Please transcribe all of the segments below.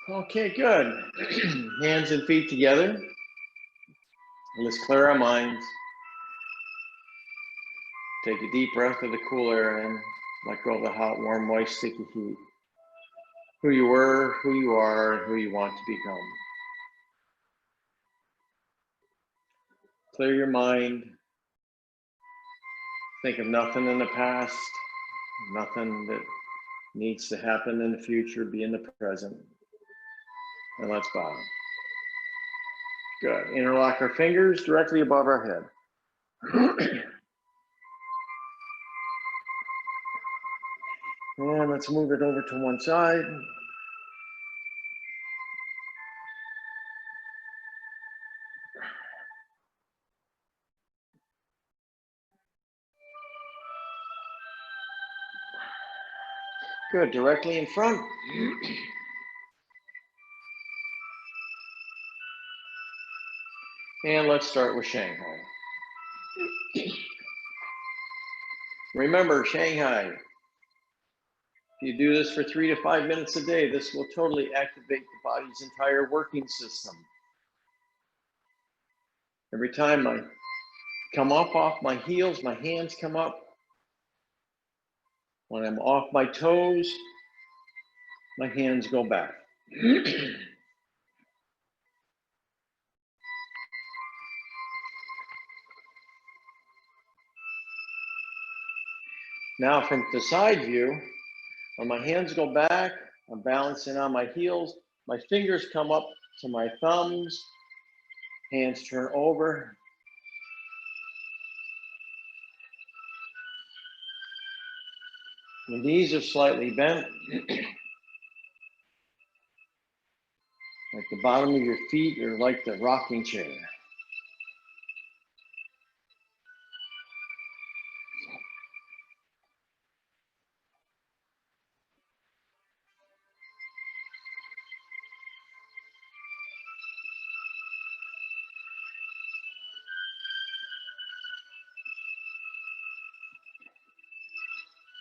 Okay, good. Hands and feet together. Let's clear our minds. Take a deep breath of the cool air in. Let go of the hot, warm, moist, sticky heat. Who you were, who you are, and who you want to become. Clear your mind. Think of nothing in the past, nothing that needs to happen in the future. Be in the present. And let's bow. Good. Interlock our fingers directly above our head. And let's move it over to one side. Good, directly in front. And let's start with Shanghai. Remember, Shanghai, if you do this for 3 to 5 minutes a day, this will totally activate the body's entire working system. Every time I come up off my heels, my hands come up. When I'm off my toes, my hands go back. Now from the side view, when my hands go back, I'm balancing on my heels. My fingers come up to my thumbs. Hands turn over. The knees are slightly bent. Like the bottom of your feet are like the rocking chair.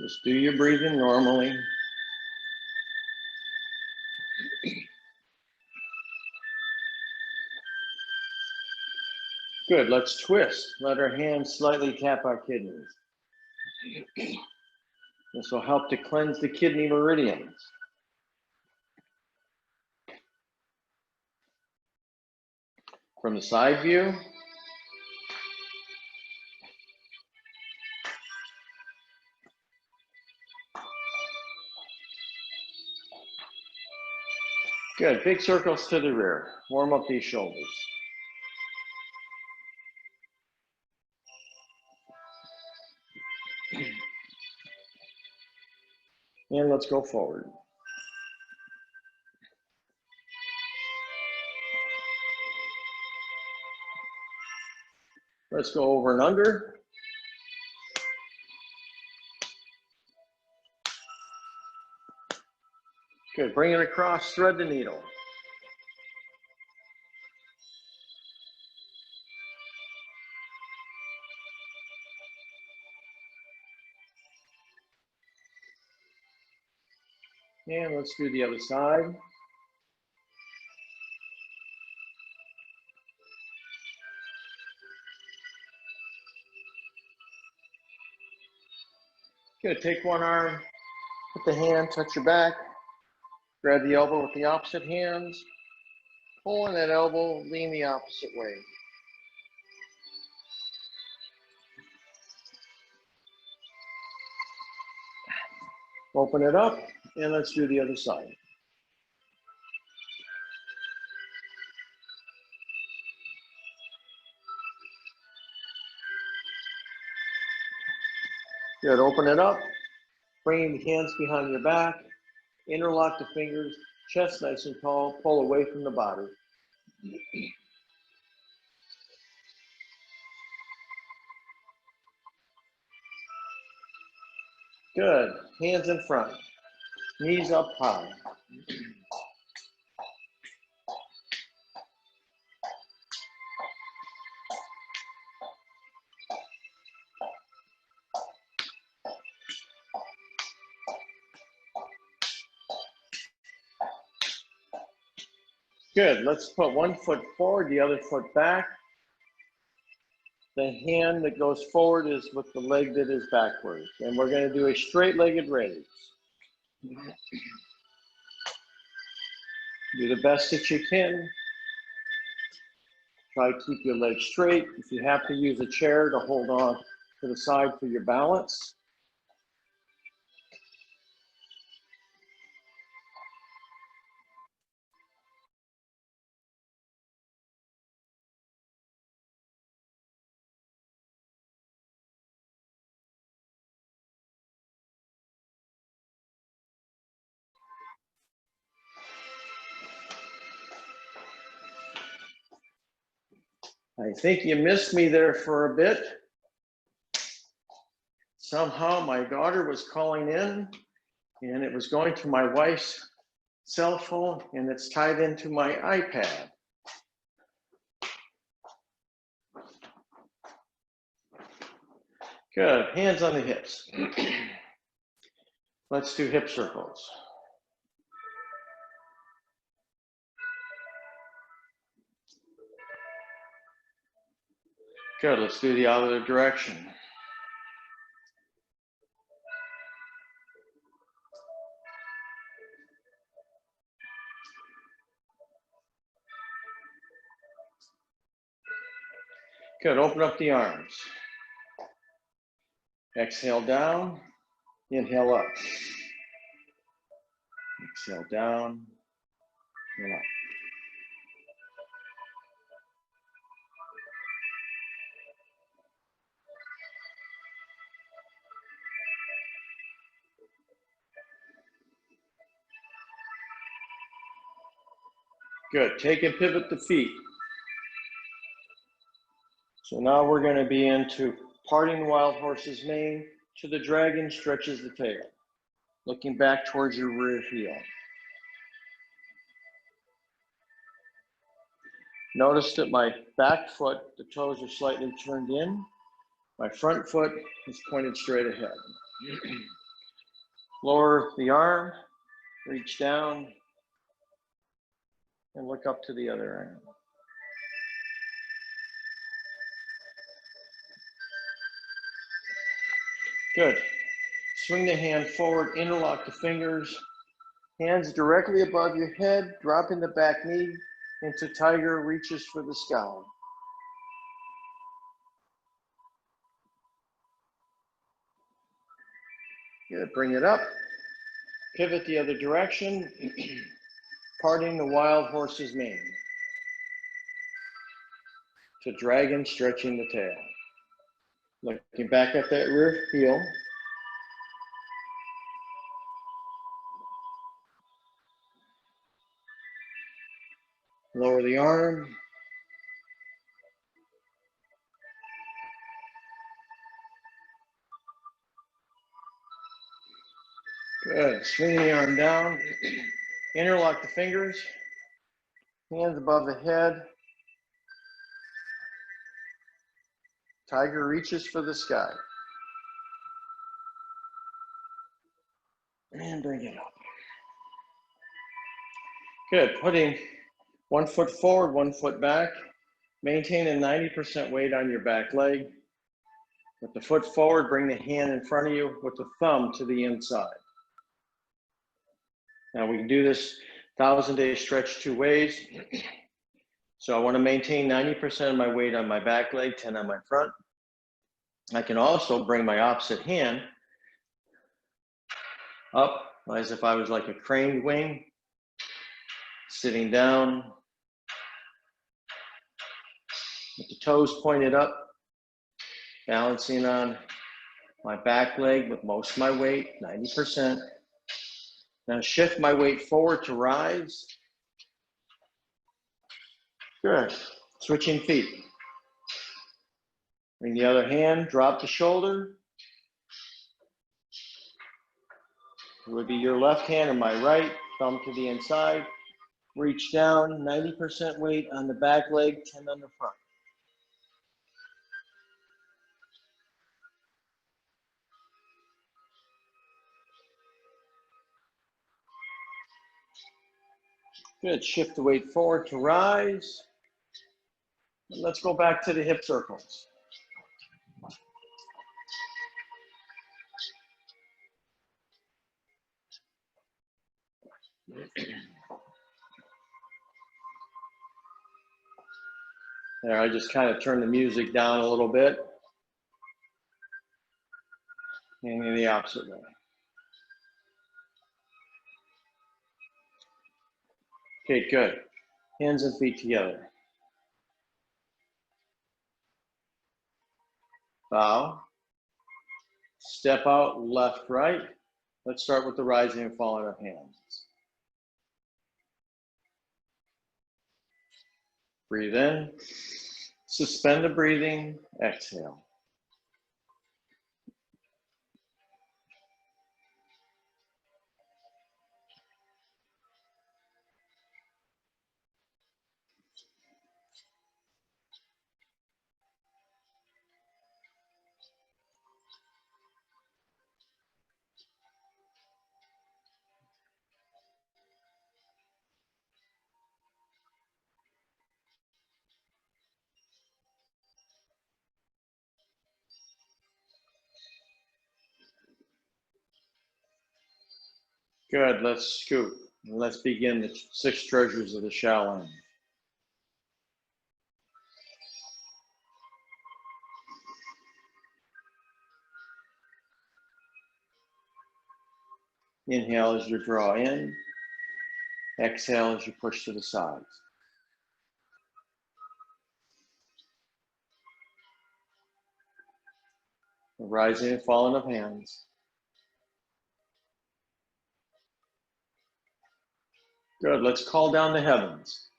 Just do your breathing normally. Good, let's twist. Let our hands slightly tap our kidneys. This will help to cleanse the kidney meridians. From the side view, good, big circles to the rear. Warm up these shoulders. And let's go forward. Let's go over and under. Good, bring it across, thread the needle. And let's do the other side. Good, take one arm, put the hand, touch your back, grab the elbow with the opposite hands, pull in that elbow, lean the opposite way. Open it up, and let's do the other side. Good, open it up, bringing the hands behind your back, interlock the fingers, chest nice and tall, pull away from the body. Good, hands in front, knees up high. Good. Let's put one foot forward, the other foot back. The hand that goes forward is with the leg that is backwards. And we're going to do a straight-legged raise. Do the best that you can. Try to keep your legs straight. If you have to use a chair to hold on to the side for your balance. I think you missed me there for a bit. Somehow my daughter was calling in and it was going to my wife's cell phone and it's tied into my iPad. Good, hands on the hips. Let's do hip circles. Good, let's do the other direction. Good, open up the arms. Exhale down, inhale up. Exhale down and up. Good, take and pivot the feet. So now we're going to be into parting the wild horse's mane to the dragon stretches the tail. Looking back towards your rear heel. Notice that my back foot, the toes are slightly turned in. My front foot is pointed straight ahead. Lower the arm, reach down, and look up to the other arm. Good. Swing the hand forward, interlock the fingers, hands directly above your head, dropping the back knee into tiger, reaches for the sky. Good, bring it up, pivot the other direction, parting the wild horse's mane to dragon stretching the tail. Looking back at that rear heel. Lower the arm. Good, swing the arm down. Interlock the fingers. Hands above the head. Tiger reaches for the sky. And bring it up. Good, putting one foot forward, one foot back. Maintain a 90% weight on your back leg. With the foot forward, bring the hand in front of you with the thumb to the inside. Now we can do this 1,000-day stretch 2 ways. So I want to maintain 90% of my weight on my back leg, 10 on my front. I can also bring my opposite hand up as if I was like a craned wing, sitting down with the toes pointed up, balancing on my back leg with most of my weight, 90%. Now shift my weight forward to rise. Good. Switching feet. Bring the other hand, drop the shoulder. It would be your left hand and my right, thumb to the inside. Reach down, 90% weight on the back leg, 10 on the front. Good, shift the weight forward to rise. And let's go back to the hip circles. There, I just kind of turned the music down a little bit. And in the opposite way. Okay, good. Hands and feet together. Bow. Step out, left, right. Let's start with the rising and falling of hands. Breathe in. Suspend the breathing. Exhale. Good, let's scoop. And let's begin the 6 treasures of the Shaolin. Inhale as you draw in. Exhale as you push to the sides. The rising and falling of hands. Good, let's call down the heavens.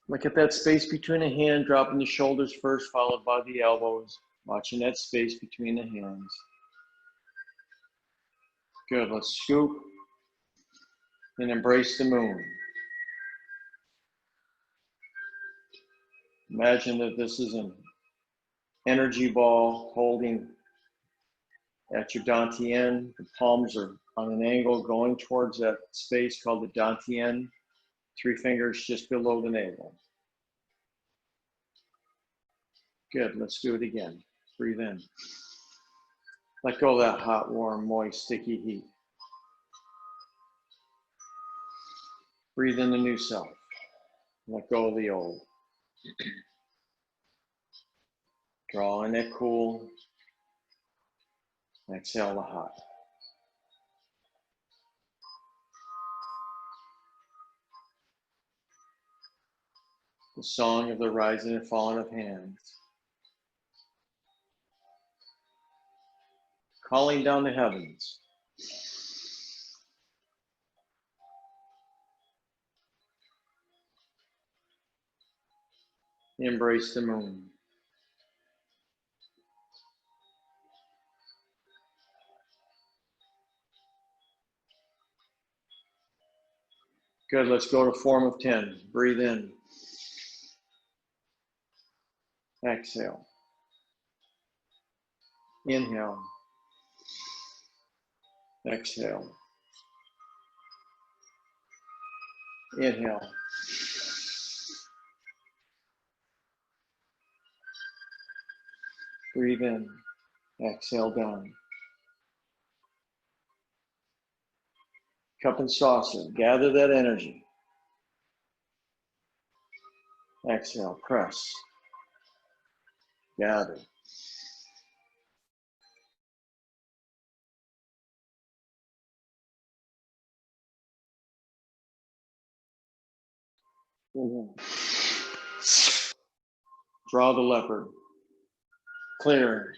Look at that space between the hand, dropping the shoulders first, followed by the elbows. Watching that space between the hands. Good, let's scoop and embrace the moon. Imagine that this is an energy ball holding at your dantian. The palms are on an angle going towards that space called the dantian. 3 fingers just below the navel. Good, let's do it again. Breathe in. Let go of that hot, warm, moist, sticky heat. Breathe in the new self. Let go of the old. Draw in that cool. Exhale the hot. The song of the rising and falling of hands. Calling down the heavens. Embrace the moon. Good, let's go to form of 10. Breathe in. Exhale. Inhale. Exhale. Inhale. Breathe in. Exhale down. Cup and saucer. Gather that energy. Exhale. Press. Gather. Inhale. Draw the leopard. Clear.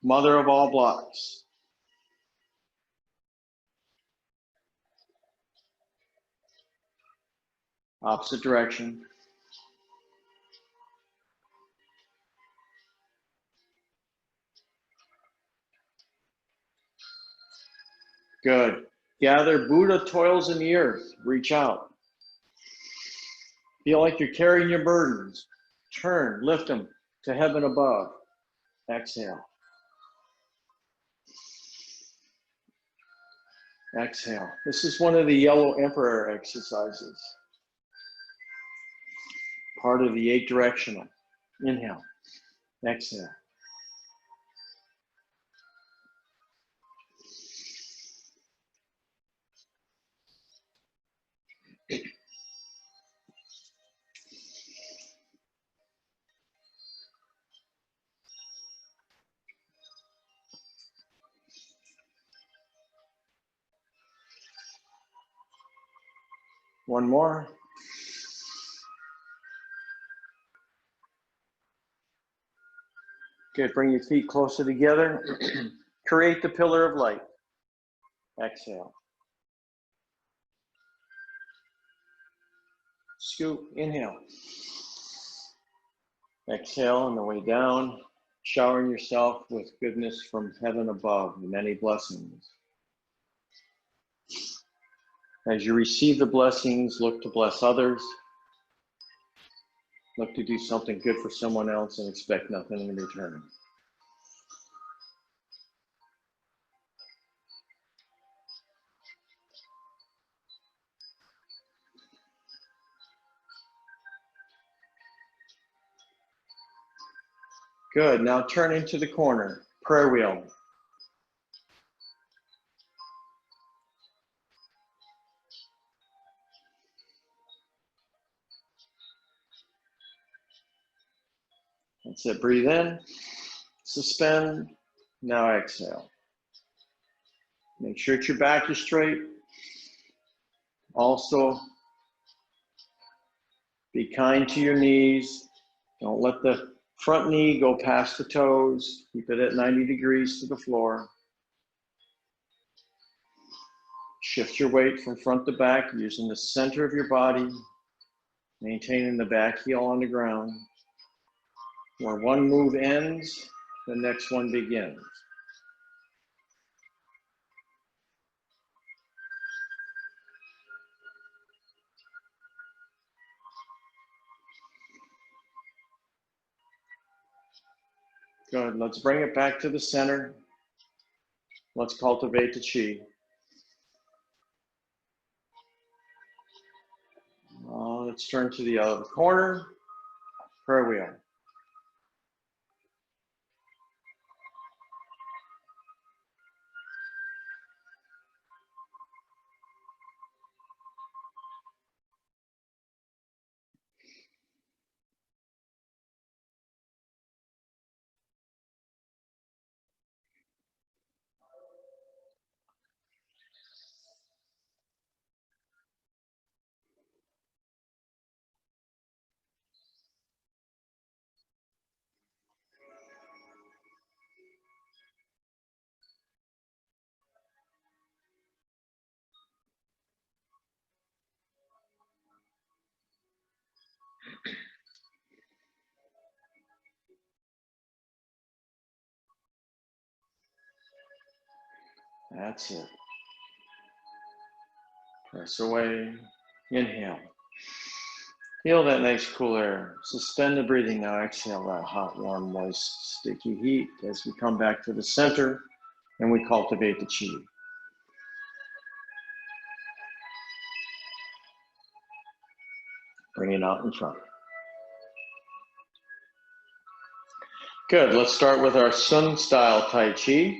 Mother of all blocks. Opposite direction. Good. Gather Buddha toils in the earth. Reach out. Feel like you're carrying your burdens. Turn, lift them to heaven above. Exhale. Exhale. This is one of the yellow emperor exercises. Part of the 8 directional. Inhale. Exhale. One more. Okay, bring your feet closer together. Create the pillar of light. Exhale. Scoop, inhale. Exhale on the way down, showering yourself with goodness from heaven above, many blessings. As you receive the blessings, look to bless others. Look to do something good for someone else and expect nothing in return. Good, now turn into the corner, prayer wheel. That's it, breathe in, suspend, now exhale. Make sure that your back is straight. Also, be kind to your knees. Don't let the front knee go past the toes. Keep it at 90 degrees to the floor. Shift your weight from front to back using the center of your body, maintaining the back heel on the ground. Where one move ends, the next one begins. Good, let's bring it back to the center. Let's cultivate the chi. Let's turn to the other corner, prayer wheel. That's it. Press away, inhale. Feel that nice cool air. Suspend the breathing now. Exhale that hot, warm, moist, sticky heat as we come back to the center and we cultivate the chi. Bring it out in front. Good, let's start with our Sun style Tai Chi.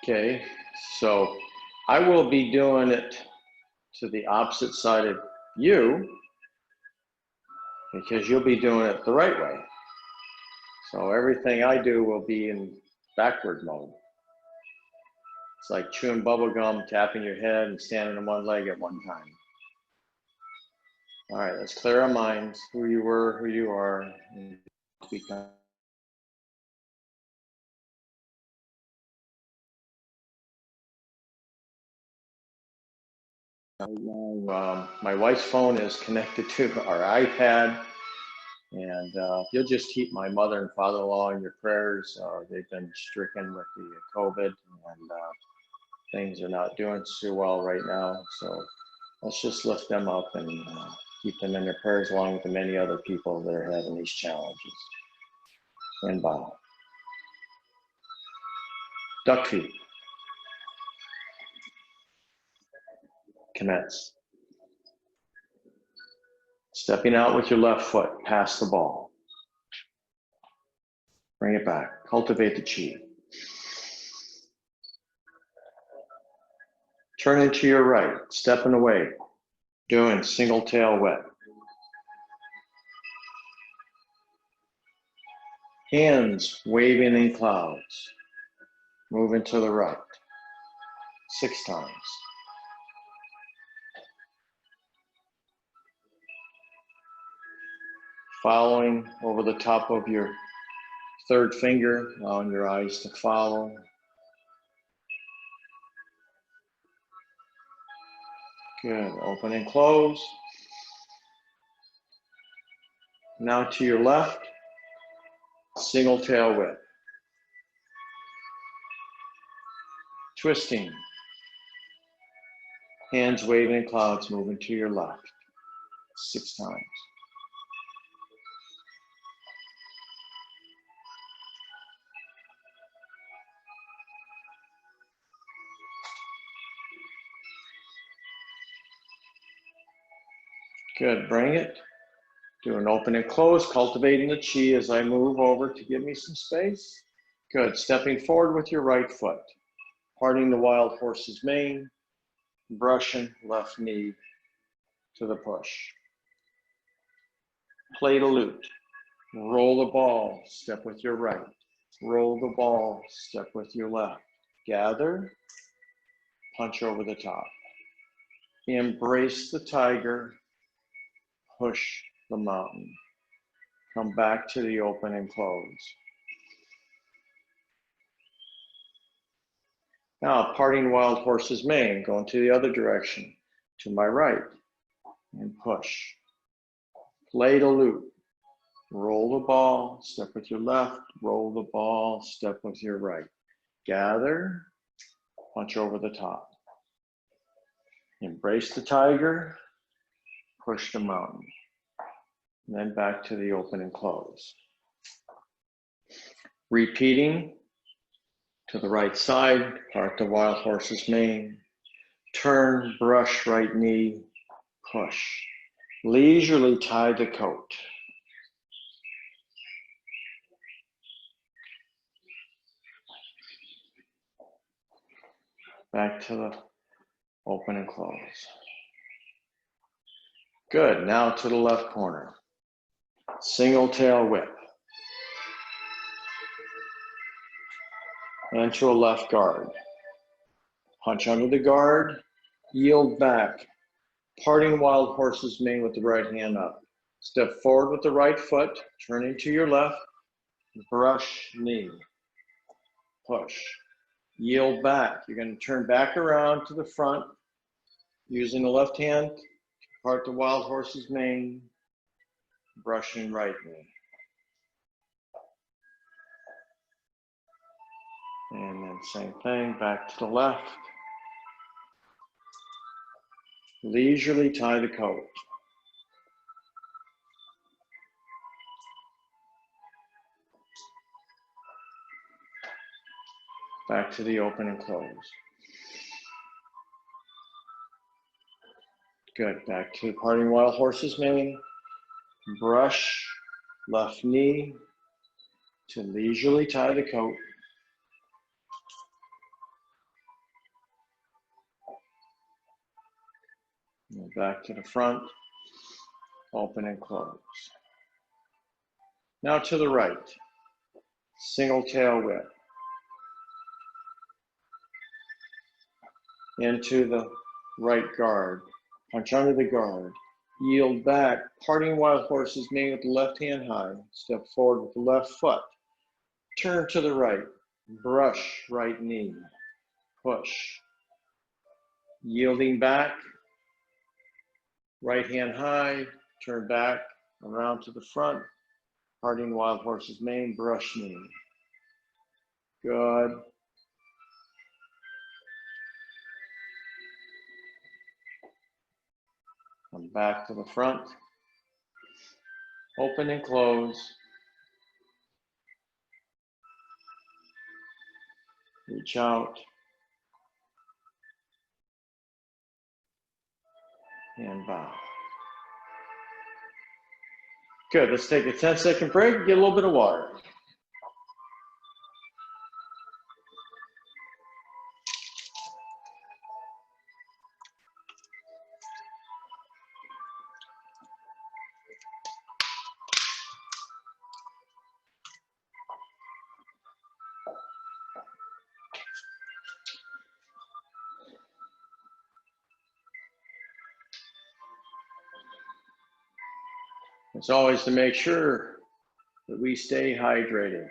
Okay, so I will be doing it to the opposite side of you because you'll be doing it the right way. So everything I do will be in backward mode. It's like chewing bubble gum, tapping your head and standing on one leg at one time. All right, let's clear our minds, who you were, who you are, and become. My wife's phone is connected to our iPad, and you'll just keep my mother and father-in-law in your prayers. They've been stricken with the COVID, and things are not doing so well right now. So let's just lift them up and Keep them in their prayers along with the many other people that are having these challenges. And bow. Duck feet. Commence. Stepping out with your left foot, past the ball. Bring it back. Cultivate the chi. Turn into your right, stepping away, doing single tail whip. Hands waving in clouds. Moving to the right. 6 times. Following over the top of your third finger, allowing your eyes to follow. Good, open and close. Now to your left, single tail whip. Twisting. Hands waving in clouds, moving to your left. 6 times. Good, bring it. Do an open and close, cultivating the chi as I move over to give me some space. Good, stepping forward with your right foot. Parting the wild horse's mane, brushing left knee to the push. Play the lute. Roll the ball, step with your right. Roll the ball, step with your left. Gather, punch over the top. Embrace the tiger, push the mountain. Come back to the open and close. Now, parting wild horse's mane, going to the other direction, to my right, and push. Play the lute. Roll the ball, step with your left, roll the ball, step with your right. Gather, punch over the top. Embrace the tiger, push the mountain. And then back to the open and close. Repeating to the right side, part the wild horse's mane. Turn, brush right knee, push. Leisurely tie the coat. Back to the open and close. Good, now to the left corner. Single tail whip. And to a left guard. Punch under the guard, yield back. Parting wild horse's mane with the right hand up. Step forward with the right foot, turn into your left, brush knee, push. Yield back. You're going to turn back around to the front, using the left hand to part the wild horse's mane, brushing right knee. And then same thing, back to the left. Leisurely tie the coat. Back to the open and close. Good, back to the parting wild horse's mane. Brush left knee to leisurely tie the coat. And back to the front, open and close. Now to the right, single tail whip. Into the right guard, punch under the guard, yield back, parting wild horse's mane with the left hand high, step forward with the left foot, turn to the right, brush right knee, push, yielding back, right hand high, turn back, around to the front, parting wild horse's mane, brush knee. Good. Come back to the front. Open and close. Reach out. And bow. Good, let's take a 10-second break, get a little bit of water. It's always to make sure that we stay hydrated.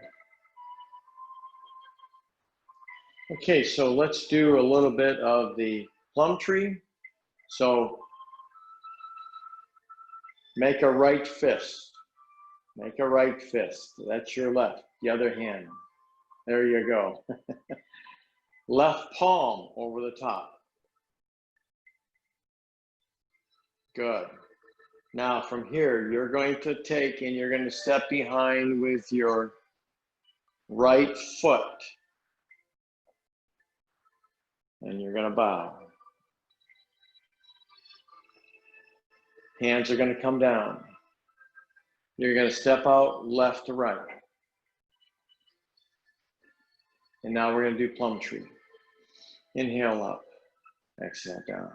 Okay, so let's do a little bit of the plum tree. So make a right fist. Make a right fist. That's your left, the other hand. There you go. Left palm over the top. Good. Now from here, you're going to take and you're going to step behind with your right foot. And you're going to bow. Hands are going to come down. You're going to step out left to right. And now we're going to do plum tree. Inhale up, exhale down.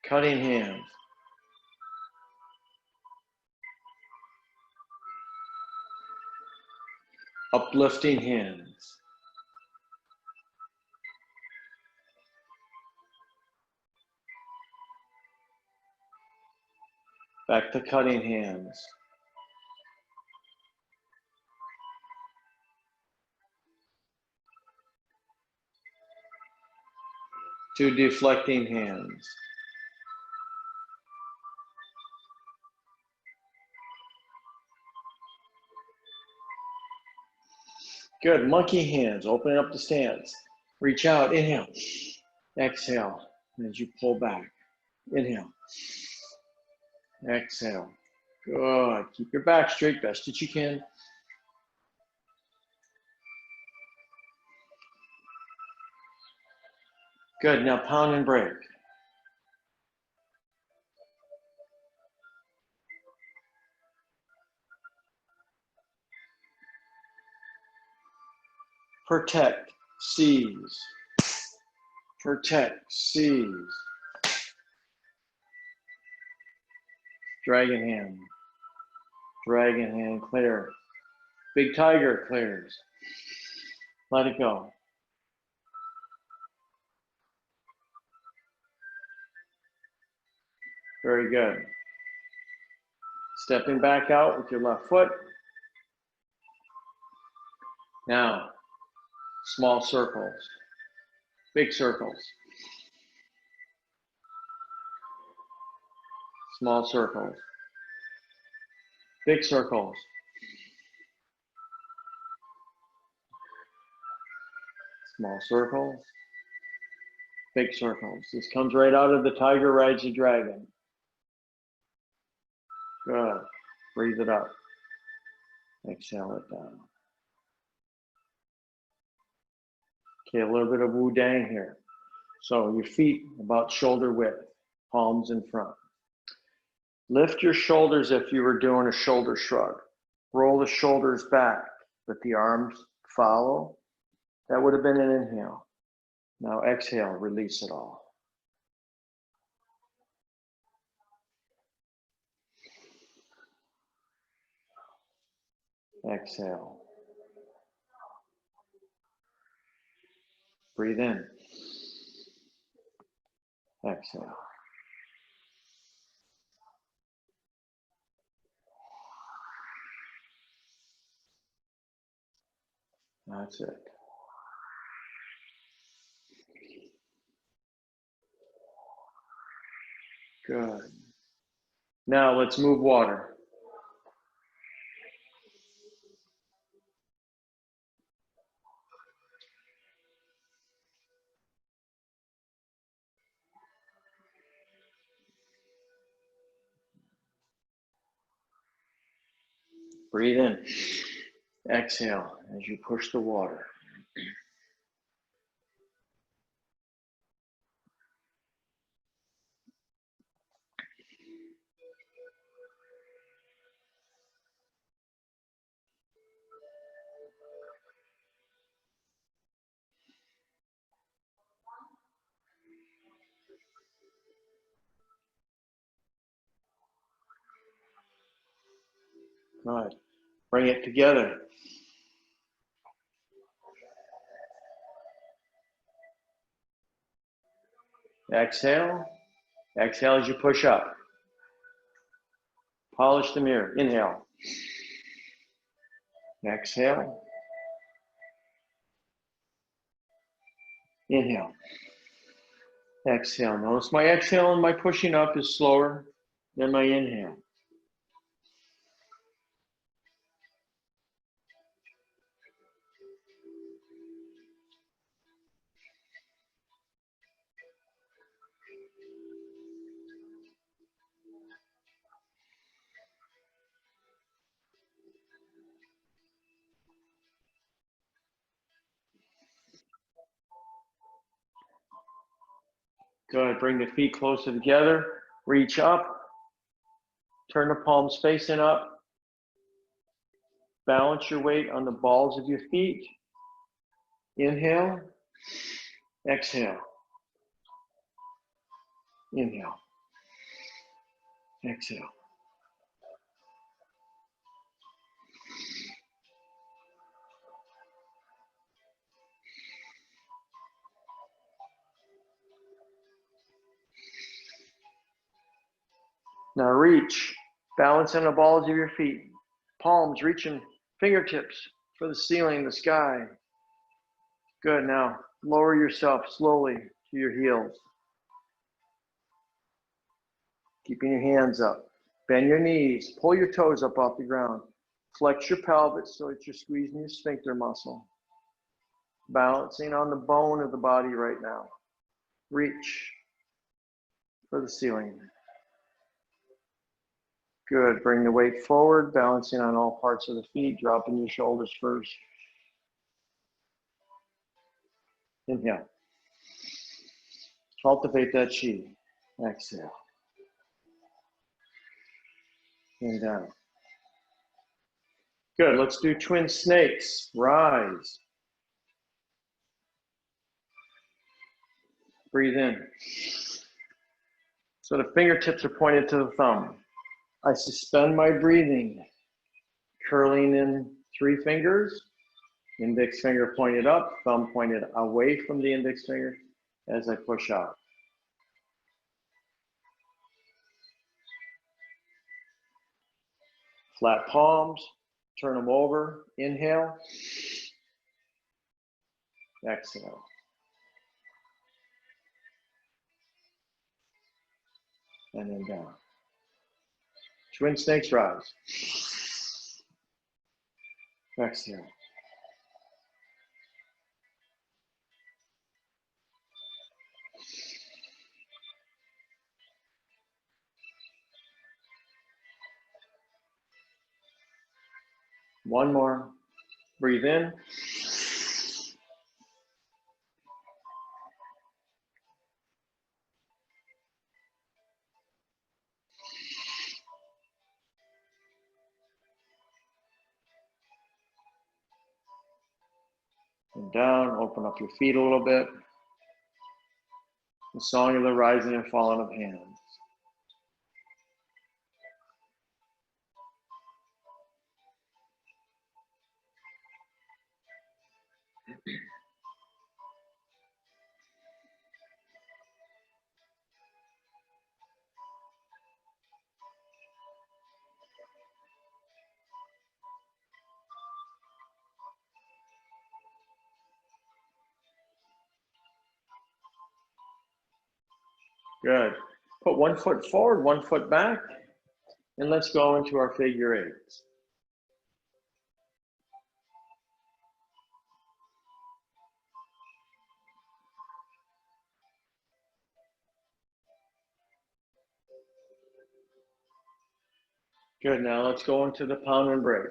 Cutting hands. Uplifting hands. Back to cutting hands. To deflecting hands. Good, monkey hands, opening up the stance. Reach out, inhale, exhale, as you pull back. Inhale, exhale. Good, keep your back straight, best that you can. Good, now pound and break. Protect, seize. Protect, seize. Dragon hand. Dragon hand, clear. Big tiger clears. Let it go. Very good. Stepping back out with your left foot. Now, small circles, big circles. Small circles, big circles. Small circles, big circles. This comes right out of the Tiger Rides the Dragon. Good. Breathe it up. Exhale it down. Okay, a little bit of Wu Dang here. So your feet about shoulder width, palms in front. Lift your shoulders if you were doing a shoulder shrug. Roll the shoulders back, but the arms follow. That would have been an inhale. Now exhale, release it all. Exhale. Breathe in. Exhale. That's it. Good. Now let's move water. Breathe in. Exhale as you push the water. Good. Bring it together. Exhale. Exhale as you push up. Polish the mirror. Inhale. Exhale. Inhale. Exhale. Notice my exhale and my pushing up is slower than my inhale. Good. Bring the feet closer together. Reach up. Turn the palms facing up. Balance your weight on the balls of your feet. Inhale. Exhale. Inhale. Exhale. Now reach. Balance on the balls of your feet. Palms reaching fingertips for the ceiling, the sky. Good. Now lower yourself slowly to your heels. Keeping your hands up. Bend your knees. Pull your toes up off the ground. Flex your pelvis so that you're squeezing your sphincter muscle. Balancing on the bone of the body right now. Reach for the ceiling. Good. Bring the weight forward, balancing on all parts of the feet, dropping your shoulders first. Inhale. Cultivate that chi. Exhale. And down. Good. Let's do twin snakes. Rise. Breathe in. So the fingertips are pointed to the thumb. I suspend my breathing, curling in 3 fingers, index finger pointed up, thumb pointed away from the index finger as I push out. Flat palms, turn them over, inhale, exhale. And then down. Twin snakes rise. Exhale. One more. Breathe in. And down. Open up your feet a little bit. The song of the rising and falling of hands. Good. Put 1 foot forward, 1 foot back, and let's go into our figure eights. Good, now let's go into the pound and break.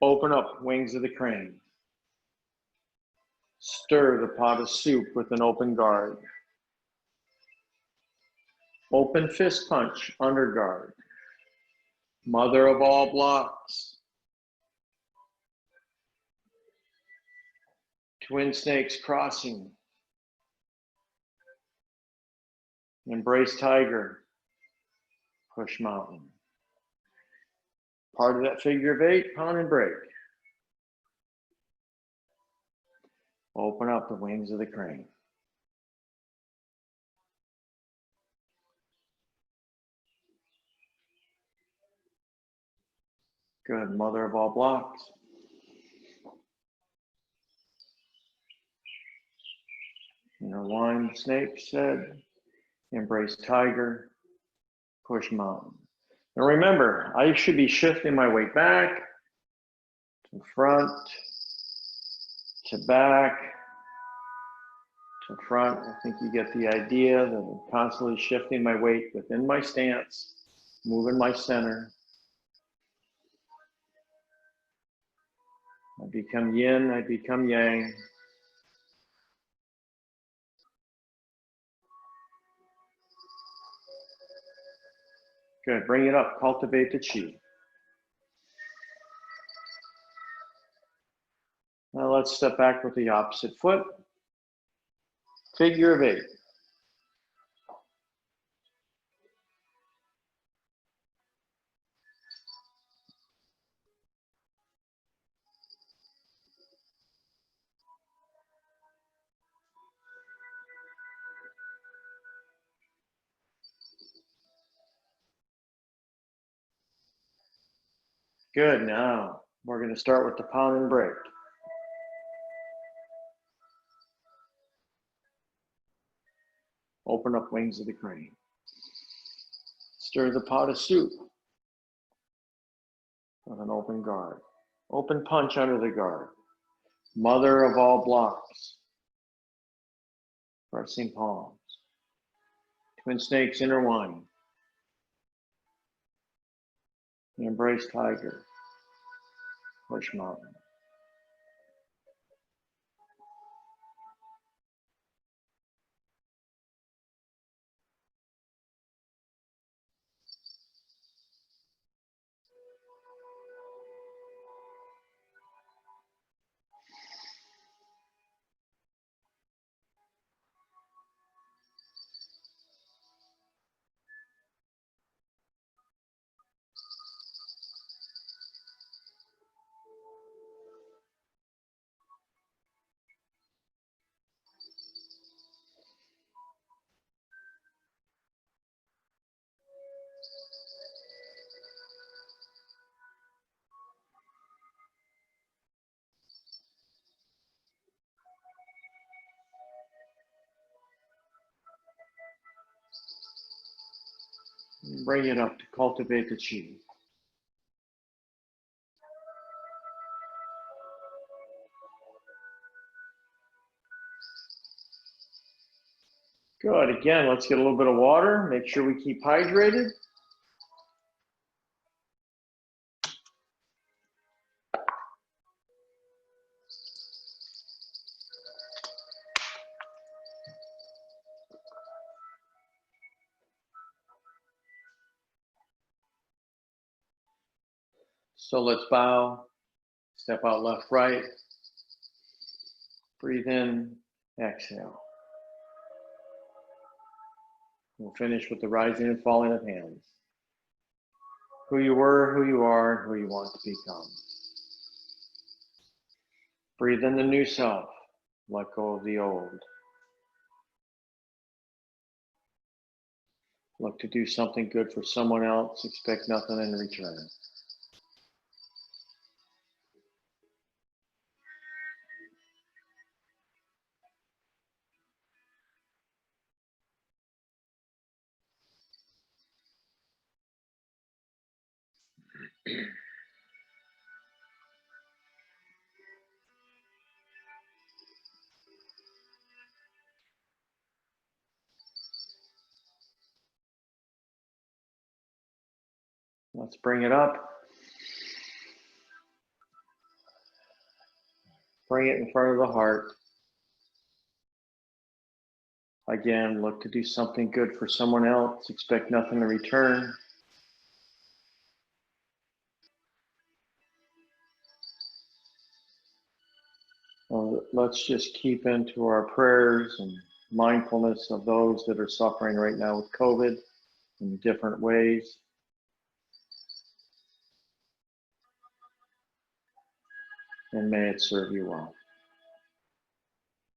Open up, wings of the crane. Stir the pot of soup with an open guard. Open fist punch, under guard. Mother of all blocks. Twin snakes crossing. Embrace tiger. Push mountain. Part of that figure of eight, pound and break. Open up the wings of the crane. Good, mother of all blocks. Intertwine snake said, embrace tiger, push mountain. Now remember, I should be shifting my weight back, to front, to back, to front. I think you get the idea that I'm constantly shifting my weight within my stance, moving my center. I become yin, I become yang. Good, bring it up, cultivate the chi. Now let's step back with the opposite foot. Figure of eight. Good, now we're going to start with the pound and break. Open up wings of the crane. Stir the pot of soup with an open guard. Open punch under the guard. Mother of all blocks. Pressing palms. Twin snakes intertwine. Embrace tiger. Push mountain. Bring it up to cultivate the chi. Good, again, let's get a little bit of water. Make sure we keep hydrated. So let's bow, step out left, right. Breathe in, exhale. We'll finish with the rising and falling of hands. Who you were, who you are, and who you want to become. Breathe in the new self. Let go of the old. Look to do something good for someone else. Expect nothing in return. Let's bring it up. Bring it in front of the heart. Again, look to do something good for someone else. Expect nothing in return. Well, let's just keep into our prayers and mindfulness of those that are suffering right now with COVID in different ways. And may it serve you well.